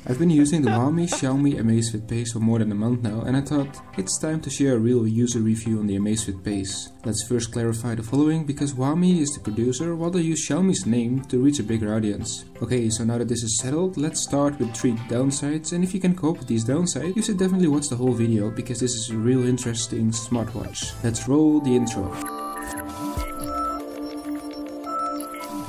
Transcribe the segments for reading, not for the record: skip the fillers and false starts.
I've been using the Xiaomi Amazfit Pace for more than a month now, and I thought it's time to share a real user review on the Amazfit Pace. Let's first clarify the following, because Xiaomi is the producer while they use Xiaomi's name to reach a bigger audience. Okay, so now that this is settled, let's start with 3 downsides, and if you can cope with these downsides, you should definitely watch the whole video, because this is a real interesting smartwatch. Let's roll the intro.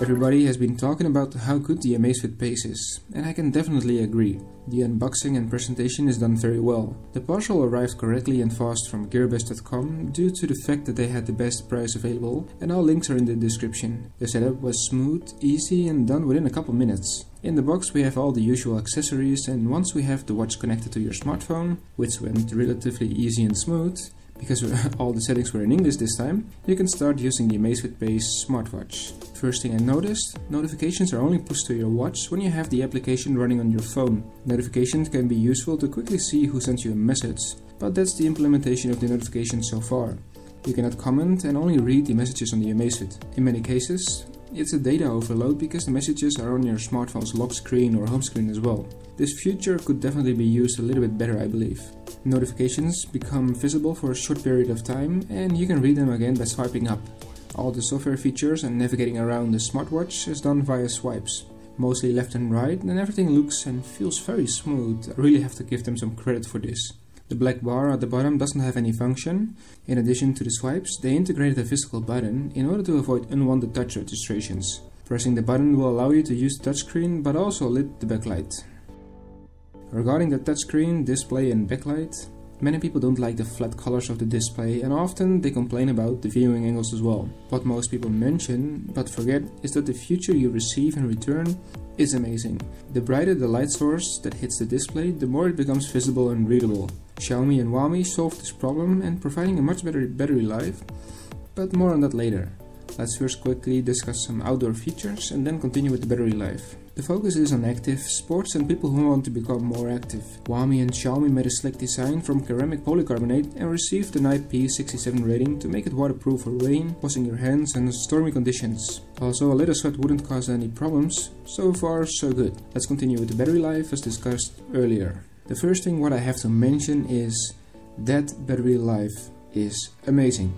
Everybody has been talking about how good the Amazfit Pace is, and I can definitely agree. The unboxing and presentation is done very well. The parcel arrived correctly and fast from gearbest.com due to the fact that they had the best price available, and all links are in the description. The setup was smooth, easy and done within a couple minutes. In the box we have all the usual accessories, and once we have the watch connected to your smartphone, which went relatively easy and smooth, because all the settings were in English this time, you can start using the Amazfit Pace smartwatch. First thing I noticed, notifications are only pushed to your watch when you have the application running on your phone. Notifications can be useful to quickly see who sent you a message, but that's the implementation of the notifications so far. You cannot comment and only read the messages on the Amazfit. In many cases, it's a data overload because the messages are on your smartphone's lock screen or home screen as well. This feature could definitely be used a little bit better, I believe. Notifications become visible for a short period of time and you can read them again by swiping up. All the software features and navigating around the smartwatch is done via swipes, mostly left and right, and everything looks and feels very smooth. I really have to give them some credit for this. The black bar at the bottom doesn't have any function. In addition to the swipes, they integrated a physical button in order to avoid unwanted touch registrations. Pressing the button will allow you to use the touchscreen but also lit the backlight. Regarding the touchscreen, display and backlight, many people don't like the flat colors of the display and often they complain about the viewing angles as well. What most people mention but forget is that the feature you receive in return is amazing. The brighter the light source that hits the display, the more it becomes visible and readable. Xiaomi and Huami solved this problem and providing a much better battery life, but more on that later. Let's first quickly discuss some outdoor features and then continue with the battery life. The focus is on active sports and people who want to become more active. Huami and Xiaomi made a slick design from ceramic polycarbonate and received an IP67 rating to make it waterproof for rain, washing your hands and stormy conditions. Also, a little sweat wouldn't cause any problems. So far, so good. Let's continue with the battery life as discussed earlier. The first thing what I have to mention is that battery life is amazing.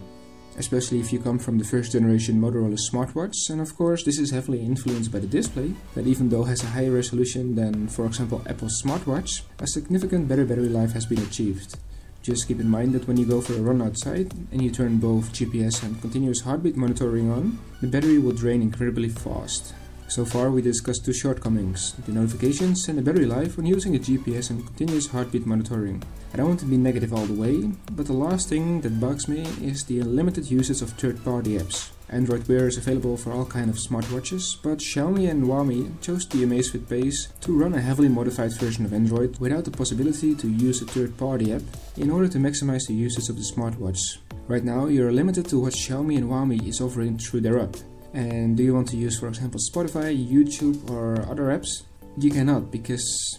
Especially if you come from the first generation Motorola smartwatch, and of course this is heavily influenced by the display, that even though has a higher resolution than for example Apple's smartwatch, a significant better battery life has been achieved. Just keep in mind that when you go for a run outside and you turn both GPS and continuous heartbeat monitoring on, the battery will drain incredibly fast. So far we discussed 2 shortcomings, the notifications and the battery life when using the GPS and continuous heartbeat monitoring. I don't want to be negative all the way, but the last thing that bugs me is the unlimited usage of third-party apps. Android Wear is available for all kinds of smartwatches, but Xiaomi and Huami chose the Amazfit Pace to run a heavily modified version of Android without the possibility to use a third-party app in order to maximize the usage of the smartwatch. Right now you're limited to what Xiaomi and Huami is offering through their app. And do you want to use for example Spotify, YouTube or other apps? You cannot, because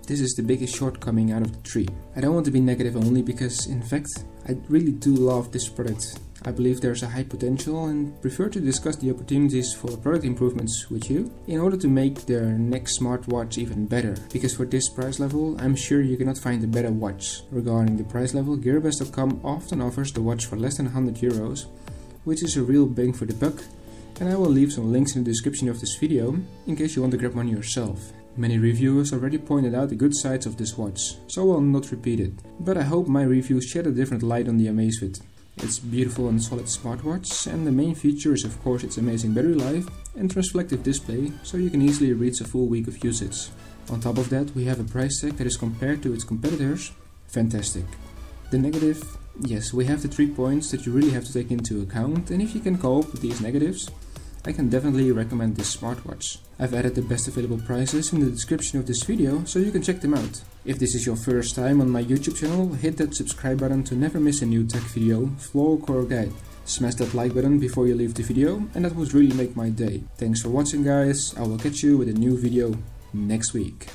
this is the biggest shortcoming out of the 3. I don't want to be negative only because in fact I really do love this product. I believe there's a high potential and prefer to discuss the opportunities for product improvements with you in order to make their next smartwatch even better. Because for this price level, I'm sure you cannot find a better watch. Regarding the price level, gearbest.com often offers the watch for less than €100, which is a real bang for the buck. And I will leave some links in the description of this video in case you want to grab one yourself. Many reviewers already pointed out the good sides of this watch, so I will not repeat it. But I hope my review shed a different light on the Amazfit. It's a beautiful and solid smartwatch, and the main feature is of course its amazing battery life and reflective display, so you can easily reach a full week of usage. On top of that we have a price tag that is compared to its competitors fantastic. The negative, yes, we have the 3 points that you really have to take into account, and if you can cope with these negatives, I can definitely recommend this smartwatch. I've added the best available prices in the description of this video, so you can check them out. If this is your first time on my YouTube channel, hit that subscribe button to never miss a new tech video, vlog or guide. Smash that like button before you leave the video, and that would really make my day. Thanks for watching guys, I will catch you with a new video next week.